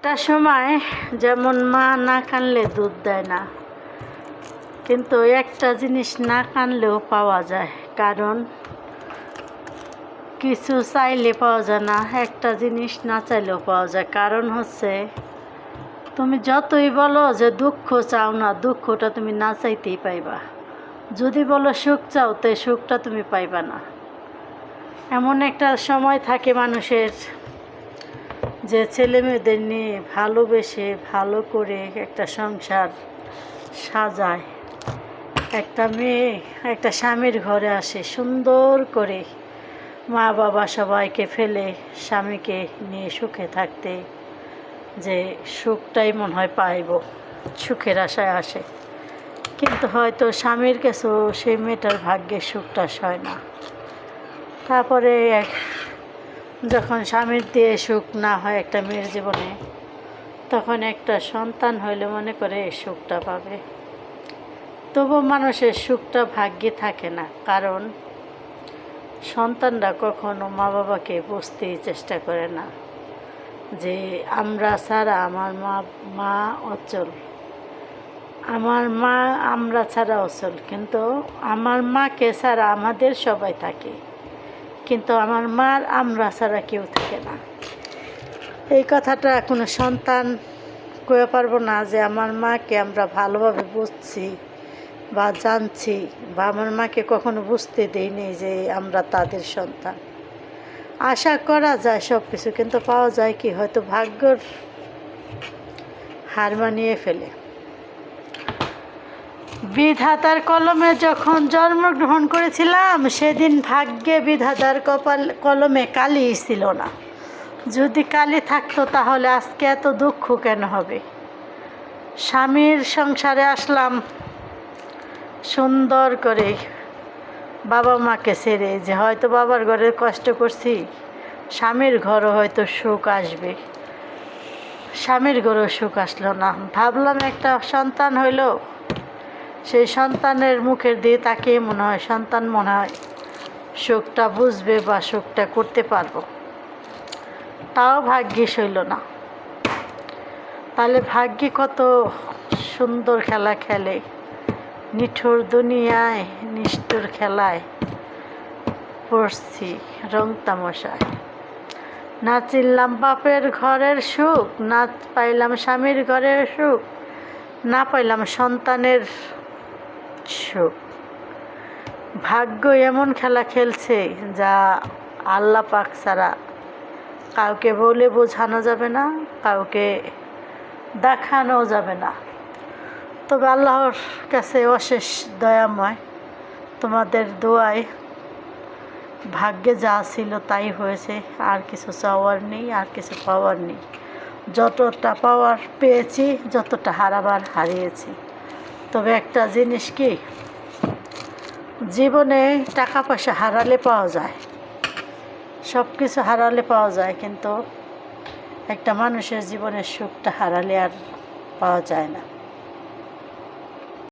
একটা সময় যেমন মা না কানলে দুধ দেয় না, কিন্তু একটা জিনিস না কানলেও পাওয়া যায়। কারণ কিছু চাইলে পাওয়া যায় না, একটা জিনিস না চাইলেও পাওয়া যায়। কারণ হচ্ছে তুমি যতই বলো যে দুঃখ চাও না, দুঃখটা তুমি না চাইতেই পাইবা। যদি বলো সুখ চাও, তো সুখটা তুমি পাইবা না। এমন একটা সময় থাকে মানুষের যে ছেলে মেয়েদের নিয়ে ভালোবেসে ভালো করে একটা সংসার সাজায়। একটা মেয়ে একটা স্বামীর ঘরে আসে সুন্দর করে, মা বাবা সবাইকে ফেলে স্বামীকে নিয়ে সুখে থাকতে, যে সুখটাই মনে হয় পাইব, সুখের আশায় আসে। কিন্তু হয়তো স্বামীর কাছেও সেই মেয়েটার ভাগ্যের সুখটা সয় না। তারপরে যখন স্বামীর দিয়ে সুখ না হয় একটা মেয়ের জীবনে, তখন একটা সন্তান হইলে মনে করে এই সুখটা পাবে। তবু মানুষের সুখটা ভাগ্যে থাকে না, কারণ সন্তানরা কখনো মা বাবাকে বুঝতেই চেষ্টা করে না যে আমরা ছাড়া আমার মা অচল, আমার মা আমরা ছাড়া অচল। কিন্তু আমার মাকে ছাড়া আমাদের সবাই থাকে, কিন্তু আমার মার আমরা ছাড়া কেউ থাকে না। এই কথাটা কোনো সন্তান কয়ে পারবো না যে আমার মাকে আমরা ভালোভাবে বুঝছি বা জানছি, বা আমার মাকে কখনো বুঝতে দেইনি যে আমরা তাদের সন্তান। আশা করা যায় সব কিছু, কিন্তু পাওয়া যায় কি হয়তো ভাগ্যর হার মানিয়ে ফেলে। বিধাতার কলমে যখন জন্মগ্রহণ করেছিলাম, সেদিন ভাগ্যে বিধাতার কলমে কালি ছিল না। যদি কালি থাকতো তাহলে আজকে এত দুঃখ কেন হবে? স্বামীর সংসারে আসলাম সুন্দর করে, বাবা মাকে ছেড়ে, যে হয়তো বাবার ঘরে কষ্ট করছি, স্বামীর ঘরও হয়তো সুখ আসবে। স্বামীর ঘরেও সুখ আসলো না। ভাবলাম একটা সন্তান হইল, সেই সন্তানের মুখের দিয়ে তাকিয়ে মনে হয় সন্তান মনে হয় সুখটা বুঝবে বা সুখটা করতে পারবো, তাও ভাগ্যিস হইল না। তাহলে ভাগ্যে কত সুন্দর খেলা খেলে, নিঠুর দুনিয়ায় নিষ্ঠুর খেলায় পড়ছি রং তামাশায়। না চিনলাম বাপের ঘরের সুখ, না পাইলাম স্বামীর ঘরের সুখ, না পাইলাম সন্তানের সুখ। ভাগ্য এমন খেলা খেলছে যা আল্লাহ পাক ছাড়া কাউকে বলে বোঝানো যাবে না, কাউকে দেখানো যাবে না। তবে আল্লাহর কাছে অশেষ দয়াময়, তোমাদের দোয়ায় ভাগ্যে যা ছিল তাই হয়েছে। আর কিছু চাওয়ার নেই, আর কিছু পাওয়ার নেই। যতটা পাওয়ার পেয়েছি, যতটা হারাবার হারিয়েছি। তবে একটা জিনিস কি, জীবনে টাকা পয়সা হারালে পাওয়া যায়, সব কিছু হারালে পাওয়া যায়, কিন্তু একটা মানুষের জীবনের সুখটা হারালে আর পাওয়া যায় না।